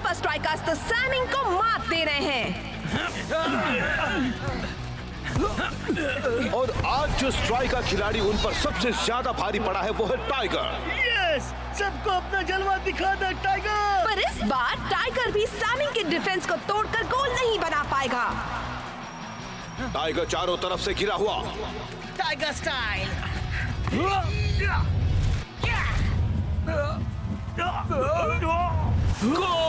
Super strikers तो सैमिंग को मात दे रहे हैं। और आज जो स्ट्राइकर खिलाड़ी उन पर सबसे ज्यादा भारी पड़ा है वो है टाइगर। यस, सबको अपना जलवा दिखा दे टाइगर। पर इस बार टाइगर भी सैमिंग के डिफेंस को तोड़कर गोल नहीं बना पाएगा। टाइगर चारों तरफ से घिरा हुआ। Tiger style. गोल!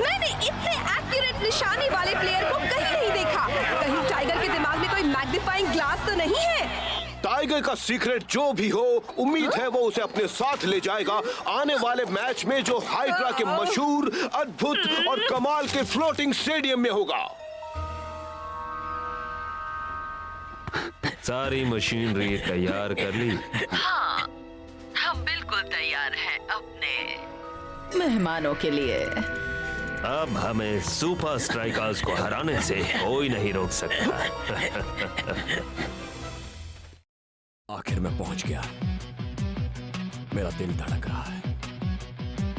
मैंने इतने एक्यूरेट निशाने वाले प्लेयर को कहीं नहीं देखा। कहीं टाइगर के दिमाग में कोई मैग्नीफाइंग ग्लास तो नहीं है? टाइगर का सीक्रेट जो भी हो, उम्मीद है वो उसे अपने साथ ले जाएगा आने वाले मैच में जो हाइड्रा के मशहूर, अद्भुत और कमाल के फ्लोटिंग स्टेडियम में होगा। सारी मशीनरी तैयार कर ली? हाँ, हम बिल्कुल तैयार हैं अपने मेहमानों के लिए। अब हमें सुपर स्ट्राइकर्स को हराने से कोई नहीं रोक सकता। आखिर मैं पहुंच गया। मेरा दिल धड़क रहा है।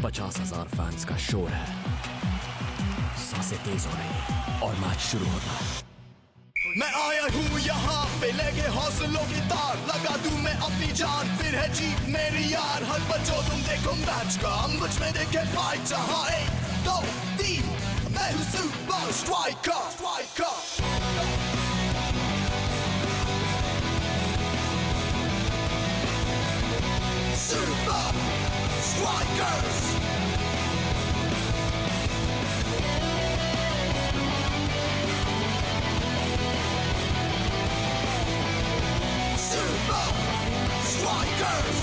50,000 फैंस का शोर है। सांसें तेज हो रही हैं और मैच शुरू होता है। मैं आया हूँ यहाँ पे लेके हौसलों की तार, लगा दूं मैं अपनी जान, फिर है जीत मेरी यार। हर बच्चों तुम देखो मैच का, मुझ में देखे फाइट। जहाँ 1, 2, 3 मैं हूँ super striker. Super Strikers! Super Strikers!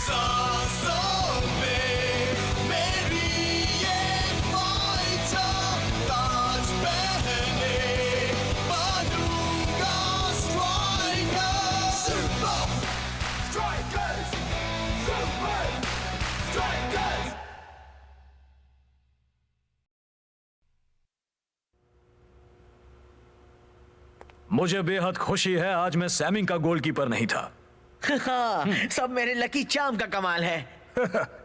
सांसों में मेरी ये फाइटर, ताज पहने बनूंगा striker. Super Strikers! Super Strikers! मुझे बेहद खुशी है आज मैं सैमिंग का गोलकीपर नहीं था। हाँ, सब मेरे लकी चार्म का कमाल है।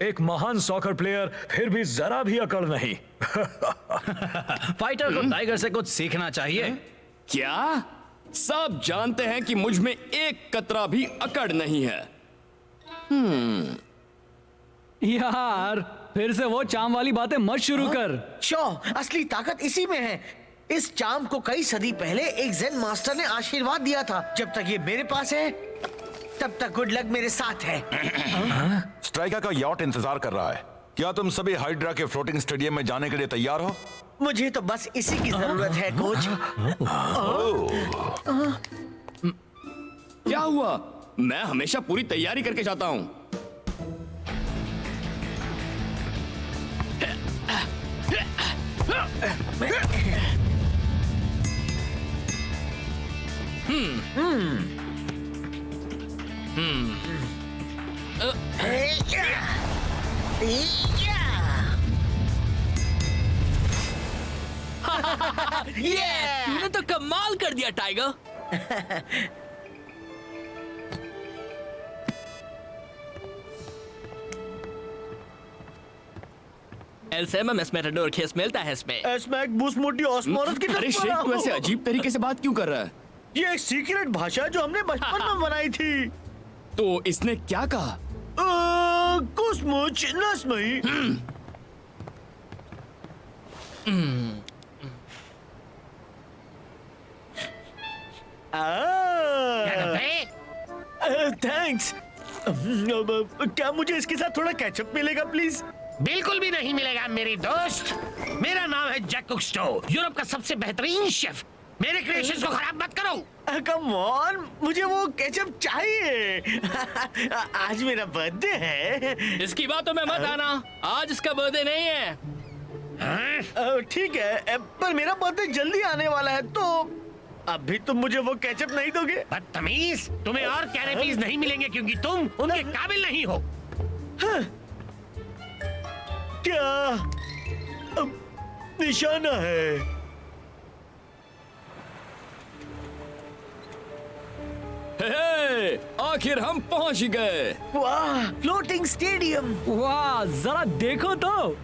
एक महान सॉकर प्लेयर फिर भी जरा भी अकड़ नहीं। फाइटर को टाइगर से कुछ सीखना चाहिए। क्या? सब जानते हैं कि मुझ में एक कतरा भी अकड़ नहीं है। यार फिर से वो चाम वाली बातें मत शुरू कर। शो, असली ताकत इसी में है। इस चार्म को कई सदी पहले एक ज़ेन मास्टर ने आशीर्वाद दिया था। जब तक ये मेरे पास है तब तक गुड लक मेरे साथ है। स्ट्राइकर का यॉट इंतजार कर रहा है। क्या तुम सभी हाइड्रा के फ्लोटिंग स्टेडियम में जाने के लिए तैयार हो? मुझे तो बस इसी की जरूरत है कोच। क्या हुआ? मैं हमेशा पूरी तैयारी करके जाता हूं। तूने तो कमाल कर दिया टाइगर। एलसेमम मेटाडोर खेस मिलता है इसमें। एस्मैक बूस्ट मोटी ऑस्मोरस की अरे शेख, तू ऐसे अजीब तरीके से बात क्यों कर रहा है? ये एक सीक्रेट भाषा है जो हमने बचपन में बनाई थी। तो इसने क्या कहा? कुसमुच नस्मई। थैंक्स। क्या मुझे इसके साथ थोड़ा केचप मिलेगा प्लीज? बिल्कुल भी नहीं मिलेगा मेरी दोस्त। मेरा नाम है जैक कुस्टो, यूरोप का सबसे बेहतरीन शेफ। मेरे क्रिएशंस को खराब मत करो। कम ऑन, मुझे वो केचप चाहिए। आज मेरा बर्थडे है। इसकी बातों में मत आना, आज इसका बर्थडे नहीं है। ठीक है, पर मेरा बर्थडे जल्दी आने वाला है, तो अभी तुम मुझे वो केचप नहीं दोगे? बदतमीज, तुम्हें और कैरेपीज नहीं मिलेंगे क्योंकि तुम उनके काबिल नहीं हो। क्या निशाना है? हे, आखिर हम पहुंच गए। वाह, फ्लोटिंग स्टेडियम। वाह, जरा देखो तो।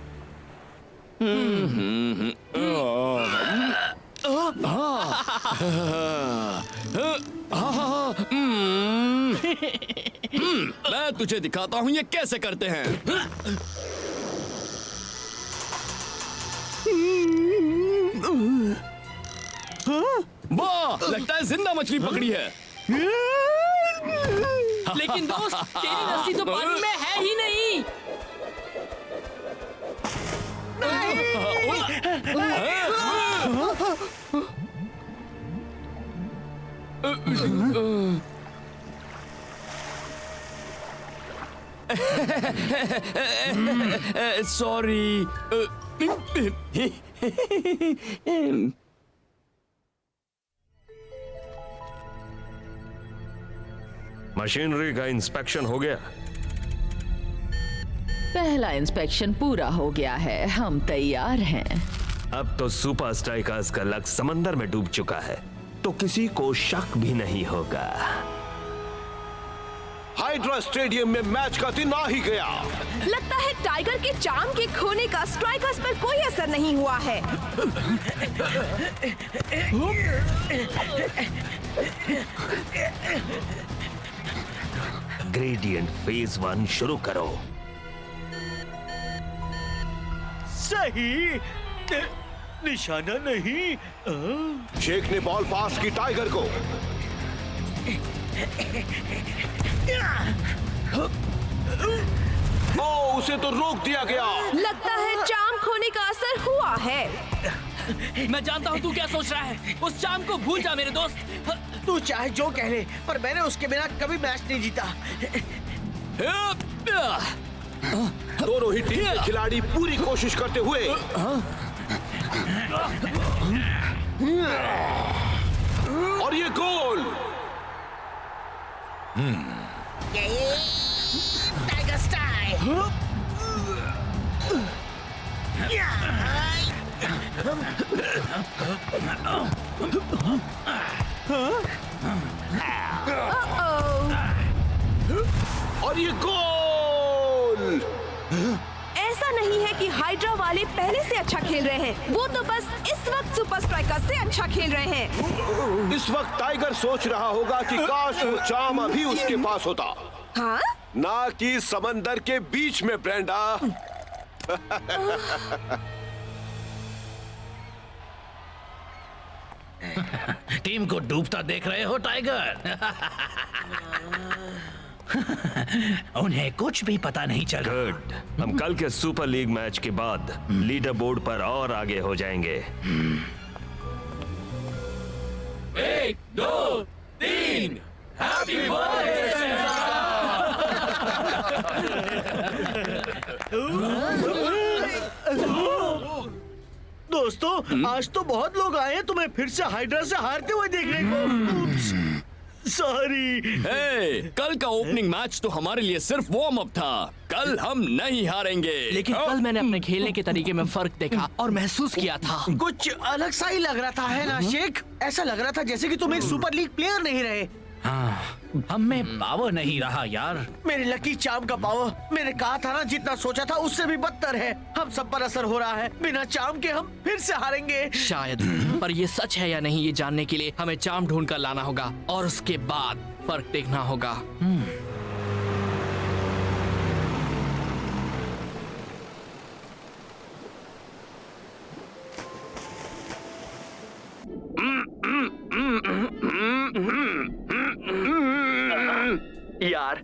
मैं तुझे दिखाता हूँ ये कैसे करते हैं। वाह, लगता है जिंदा मछली पकड़ी है। लेकिन दोस्त, तेरी रस्सी तो पानी में है ही नहीं। सॉरी। मशीनरी का इंस्पेक्शन हो गया। पहला इंस्पेक्शन पूरा हो गया है, हम तैयार हैं। अब तो सुपर स्ट्राइकर्स का लक समंदर में डूब चुका है, तो किसी को शक भी नहीं होगा। हाइड्रा स्टेडियम में मैच का दिन आ ही गया। लगता है टाइगर के चार्म के खोने का स्ट्राइकर्स पर कोई असर नहीं हुआ है। ग्रेडियंट फेज 1 शुरू करो। सही, निशाना नहीं। शेख ने बॉल पास की टाइगर को। ओ, उसे तो रोक दिया गया। लगता है चार्म खोने का असर हुआ है। मैं जानता हूँ तू क्या सोच रहा है। उस चार्म को भूल जा मेरे दोस्त। तू चाहे जो कह ले, पर मैंने उसके बिना कभी मैच नहीं जीता। दोनों ही टीम के खिलाड़ी पूरी कोशिश करते हुए। और ये गोल। Tiger style. और ये गोल। ऐसा नहीं है कि हाइड्रा वाले पहले से अच्छा खेल रहे हैं, वो तो बस इस वक्त सुपर स्ट्राइकर से अच्छा खेल रहे हैं। इस वक्त टाइगर सोच रहा होगा कि काश वो चार्म अभी उसके पास होता। हाँ? ना कि समंदर के बीच में, ब्रेंडा। टीम को डूबता देख रहे हो टाइगर? उन्हें कुछ भी पता नहीं चल। गुड, हम कल के सुपर लीग मैच के बाद लीडर बोर्ड पर और आगे हो जाएंगे। 1, 2, 3, हैप्पी बर्थडे। दोस्तों, आज तो बहुत लोग आए हैं तुम्हें फिर से हाइड्रा से हारते हुए देखने को। सॉरी। कल का ओपनिंग मैच तो हमारे लिए सिर्फ वार्म अप था। कल हम नहीं हारेंगे। लेकिन कल मैंने अपने खेलने के तरीके में फर्क देखा और महसूस किया था। कुछ अलग सा ही लग रहा था, है ना शेख? ऐसा लग रहा था जैसे कि तुम एक सुपर लीग प्लेयर नहीं रहे। हाँ, हम में पावर नहीं रहा यार। मेरे लकी चार्म का पावर, मैंने कहा था ना, जितना सोचा था उससे भी बदतर है। हम सब पर असर हो रहा है। बिना चार्म के हम फिर से हारेंगे शायद, पर ये सच है या नहीं ये जानने के लिए हमें चार्म ढूंढ कर लाना होगा और उसके बाद फर्क देखना होगा। यार,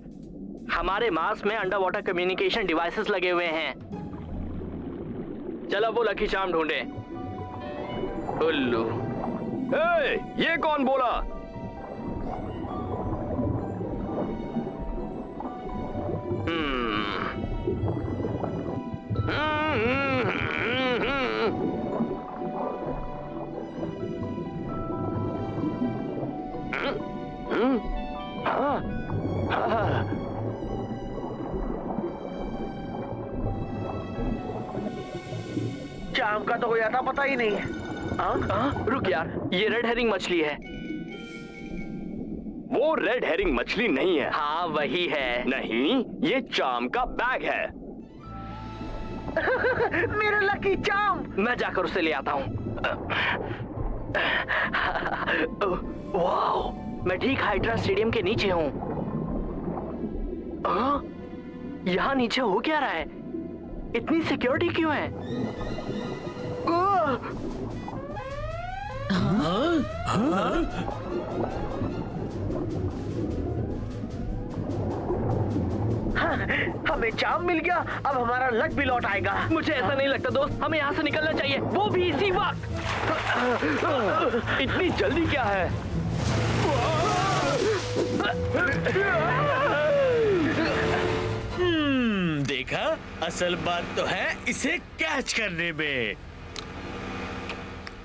हमारे मार्स में अंडर वाटर कम्युनिकेशन डिवाइसेस लगे हुए हैं। चलो वो लकी चार्म ढूंढे। उल्लू। ये कौन बोला? चार्म का तो कोई आता पता ही नहीं है। रुक यार, ये रेड हेरिंग मछली है। वो वो रेड हेरिंग मछली नहीं है। हाँ वही है। नहीं, ये चाम का बैग है। मेरा लकी चाम। मैं जाकर उसे ले आता हूँ। वाओ, मैं ठीक हाइड्रा स्टेडियम के नीचे हूँ। यहाँ नीचे हो क्या रहा है? इतनी सिक्योरिटी क्यों है? हमें चाम मिल गया, अब हमारा लक भी लौट आएगा। मुझे ऐसा नहीं लगता दोस्त, हमें यहाँ से निकलना चाहिए, वो भी इसी वक्त। इतनी जल्दी क्या है? देखा, असल बात तो है इसे कैच करने में।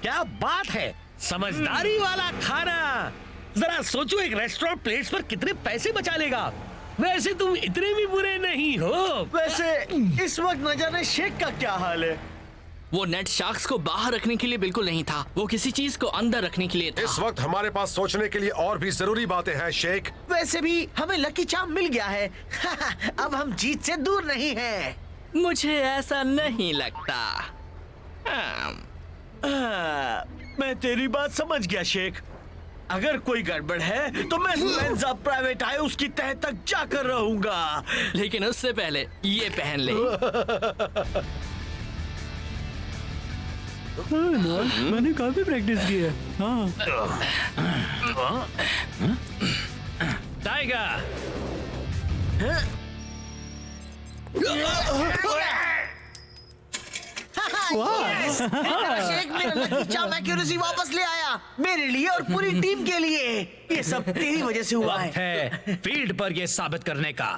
क्या बात है, समझदारी वाला खाना। जरा सोचो, एक रेस्टोरेंट प्लेट्स पर कितने पैसे बचा लेगा। वैसे तुम इतने भी बुरे नहीं हो। वैसे इस वक्त न जाने शेख का क्या हाल है। वो नेट शार्क्स को बाहर रखने के लिए बिल्कुल नहीं था, वो किसी चीज को अंदर रखने के लिए था। इस वक्त हमारे पास सोचने के लिए और भी जरूरी बातें हैं शेख। वैसे भी हमें लकी चाम मिल गया है। अब हम जीत से दूर नहीं हैं। मुझे ऐसा नहीं लगता। मैं तेरी बात समझ गया शेख। अगर कोई गड़बड़ है तो मैं स्पेंसर प्राइवेट आय उसकी तह तक जाकर रहूंगा। लेकिन उससे पहले ये पहन ले। मैंने काफी प्रैक्टिस की है। टाइगर, शेख मेरा लकी चाम एक्यूरेसी वापस ले आया, मेरे लिए और पूरी टीम के लिए। ये सब तेरी वजह से हुआ है। फील्ड पर ये साबित करने का।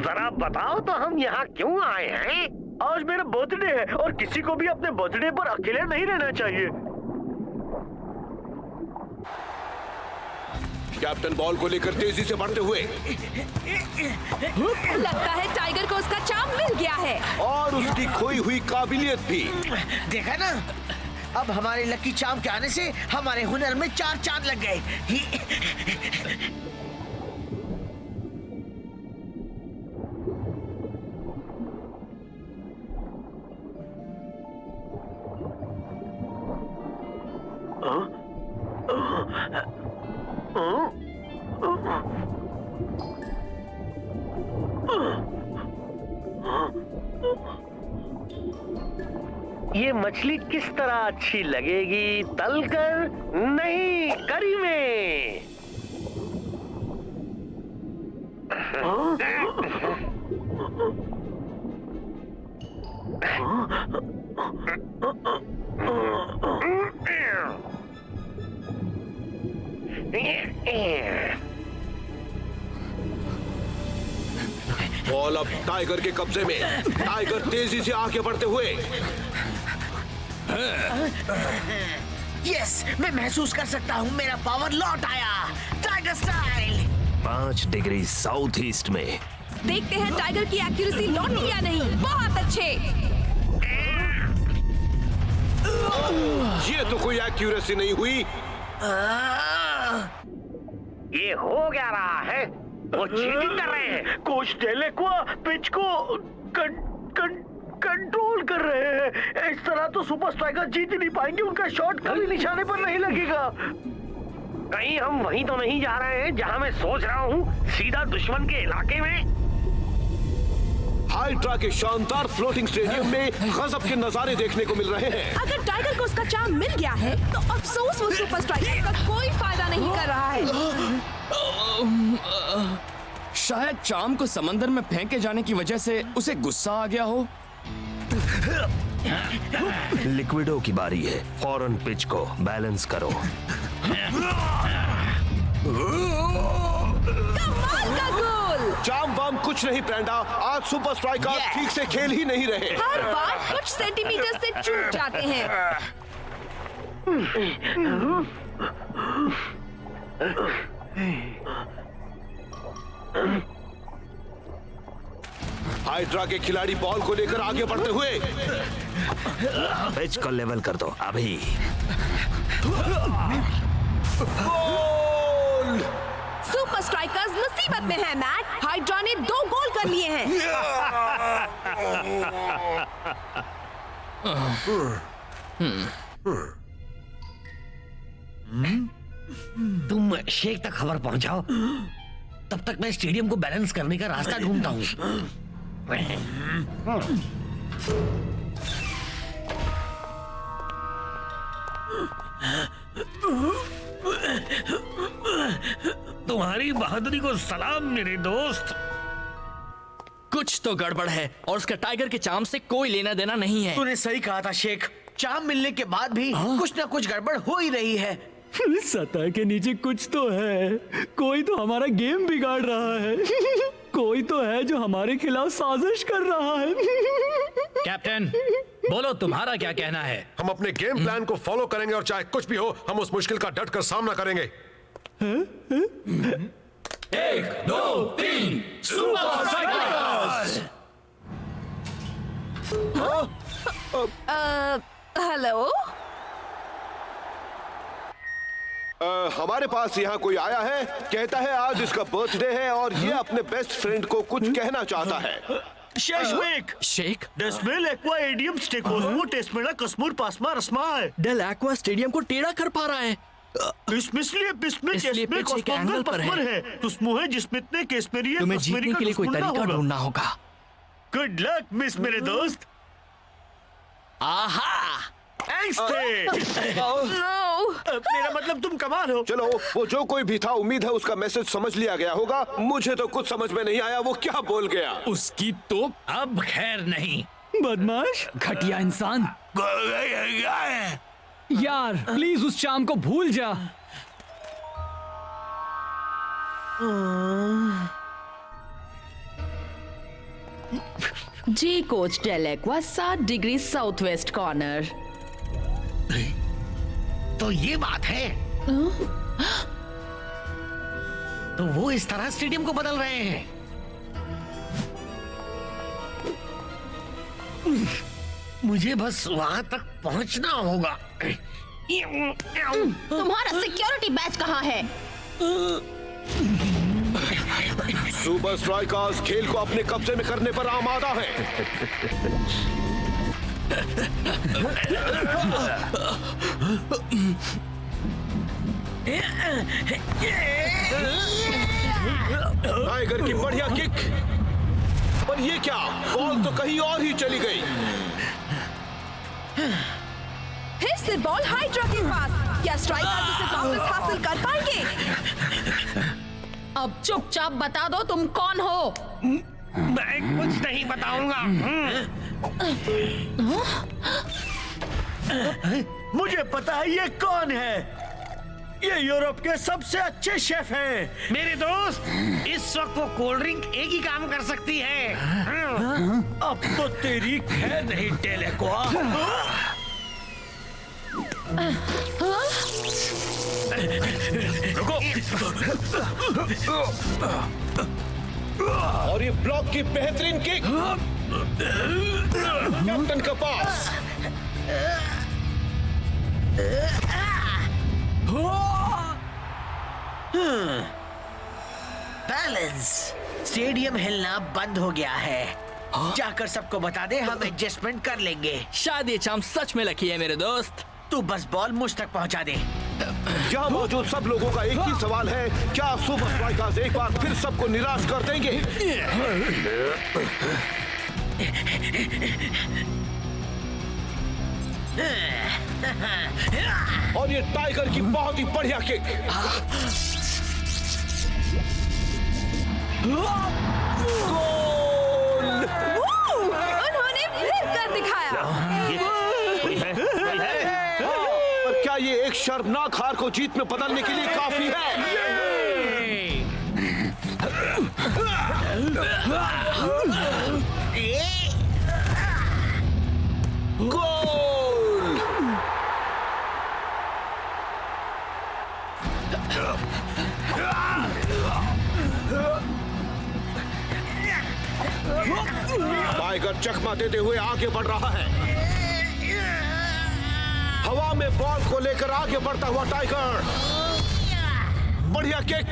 जरा बताओ तो हम यहाँ क्यों आए हैं? आज मेरा बर्थडे है और किसी को भी अपने बर्थडे पर अकेले नहीं रहना चाहिए। कैप्टन बॉल को लेकर तेजी से बढ़ते हुए। लगता है टाइगर को उसका चाम मिल गया है और उसकी खोई हुई काबिलियत भी। देखा ना, अब हमारे लकी चाम के आने से हमारे हुनर में 4 चांद लग गए। ये मछली किस तरह अच्छी लगेगी, तलकर नहीं करी में। बॉल अब टाइगर के कब्जे में। टाइगर तेजी से आगे बढ़ते हुए। यस, मैं महसूस कर सकता हूँ, मेरा पावर लौट आया। Tiger style. 5 degree south east में। देखते हैं टाइगर की एक्यूरेसी लौटी या नहीं। बहुत अच्छे। ये तो कोई एक्यूरेसी नहीं हुई। ये हो क्या रहा है? वो चीटिंग कर रहे हैं। कोच डेलेक्वा पिच को कंट्रोल कर रहे हैं। इस तरह तो सुपर स्ट्राइकर जीत ही नहीं पाएंगे। उनका शॉट कभी निशाने पर नहीं लगेगा। कहीं हम वहीं तो नहीं जा रहे हैं जहां मैं सोच रहा हूँ, सीधा दुश्मन के इलाके में। हाइड्रा के शानदार फ्लोटिंग स्टेडियम में गजब के नजारे देखने को मिल रहे हैं। अगर टाइगर को उसका चाम मिल गया है तो अफसोस वो सुपर स्ट्राइकर का कोई फायदा नहीं कर रहा है। शायद चाम को समंदर में फेंके जाने की वजह से उसे गुस्सा आ गया हो। लिक्विडो की बारी है। फौरन पिच को बैलेंस करो। कमाल का गोल। चाम वाम कुछ नहीं ब्रेंडा, आज सुपर स्ट्राइकर ठीक से खेल ही नहीं रहे। हर बार कुछ सेंटीमीटर से चूक जाते हैं। हाइड्रा के खिलाड़ी बॉल को लेकर आगे बढ़ते हुए। पिच को लेवल कर दो अभी। सुपर स्ट्राइकर्स मुसीबत में है मैट। हाइड्रा ने 2 गोल कर लिए हैं। तुम शेख तक खबर पहुंचाओ, तब तक मैं स्टेडियम को बैलेंस करने का रास्ता ढूंढता हूँ। तुम्हारी बहादुरी को सलाम मेरे दोस्त। कुछ तो गड़बड़ है और उसका टाइगर के चाम से कोई लेना देना नहीं है। तूने सही कहा था शेख, चाम मिलने के बाद भी कुछ ना कुछ गड़बड़ हो ही रही है। सतह के नीचे कुछ तो है। कोई तो हमारा गेम बिगाड़ रहा है। कोई तो है जो हमारे खिलाफ साजिश कर रहा है। कैप्टन, बोलो तुम्हारा क्या कहना है? हम अपने गेम प्लान को फॉलो करेंगे और चाहे कुछ भी हो हम उस मुश्किल का डट कर सामना करेंगे। 1, 2, 3 सुपर स्ट्राइकर्स। हेलो, हमारे पास यहाँ कोई आया है, कहता है आज इसका बर्थडे है और ये अपने बेस्ट फ्रेंड को कुछ कहना चाहता है। शेख डेस्मेल एक्वा एडियम स्टेकोस्मो टेस्मेला कस्मूर पासमा रस्मा डेल एक्वा स्टेडियम को टेढ़ा कर पा रहा है। इसलिए पिच एक एंगल पर है। तुस्मो है जिसमें इतने केसमेरी तुम्हें जीतने के लिए कोई तरीका ढूंढना होगा। गुड लक मिस मेरे दोस्त। आहा, मेरा मतलब तुम कमाल हो। चलो, वो जो कोई भी था उम्मीद है उसका मैसेज समझ लिया गया होगा। मुझे तो कुछ समझ में नहीं आया वो क्या बोल गया। उसकी तो अब खैर नहीं। बदमाश, घटिया इंसान। यार प्लीज उस शाम को भूल जा। जी कोच डेलेक्वा 7 डिग्री साउथ वेस्ट कॉर्नर। तो ये बात है। तो वो इस तरह स्टेडियम को बदल रहे हैं। मुझे बस वहां तक पहुंचना होगा। तुम्हारा सिक्योरिटी बैच कहाँ है? सुपर स्ट्राइकर्स खेल को अपने कब्जे में करने पर आमादा है। टाइगर की बढ़िया किक, पर ये क्या, बॉल तो कहीं और ही चली गई। फिर से बॉल हाइड्रा के पास। क्या स्ट्राइकर्स इसे वापस हासिल कर पाएंगे? अब चुपचाप बता दो तुम कौन हो। मैं कुछ नहीं बताऊंगा। मुझे पता है ये कौन है। ये यूरोप के सबसे अच्छे शेफ हैं। मेरे दोस्त, इस वक्त वो कोल्ड ड्रिंक एक ही काम कर सकती है। अब तो तेरी खैर नहीं डेलेक्वा। और ये ब्लॉक की बेहतरीन किक कैप्टन के पास। बैलेंस। स्टेडियम हिलना बंद हो गया है। जाकर सबको बता दे, हम एडजस्टमेंट कर लेंगे। शायद ये चाम सच में लकी है मेरे दोस्त। तू बस बॉल मुझ तक पहुंचा दे। यहाँ मौजूद सब लोगों का एक ही सवाल है, क्या सुपर स्ट्राइकर्स एक बार फिर सबको निराश कर देंगे? और ये टाइगर की बहुत ही बढ़िया किक। उन्होंने फिर कर दिखाया। और क्या ये एक शर्मनाक हार को जीत में बदलने के लिए काफी है? गोल! चकमा देते हुए आगे बढ़ रहा है। हवा में बॉल को लेकर आगे बढ़ता हुआ टाइगर, बढ़िया किक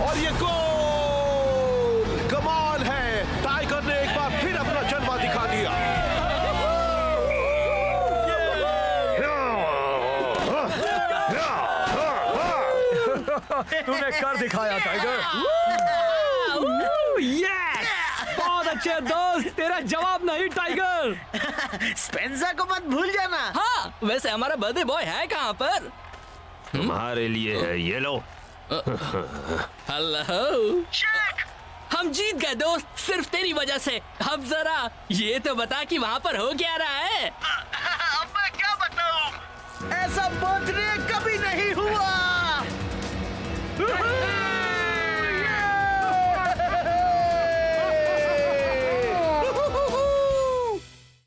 और ये गोल। कमाल है, टाइगर ने एक बार फिर अपना जलवा दिखा दिया। तूने कर दिखाया टाइगर। यस, बहुत अच्छे दोस्त, तेरा जवाब नहीं टाइगर। स्पेंसर को मत भूल जाना। हाँ, वैसे हमारा बर्थडे बॉय है कहाँ पर? तुम्हारे लिए है, ये लो। हेलो, हम जीत गए दोस्त, सिर्फ तेरी वजह से। अब जरा ये तो बता कि वहाँ पर हो क्या रहा है? अब मैं क्या बताऊं? ऐसा बर्थडे कभी नहीं हुआ।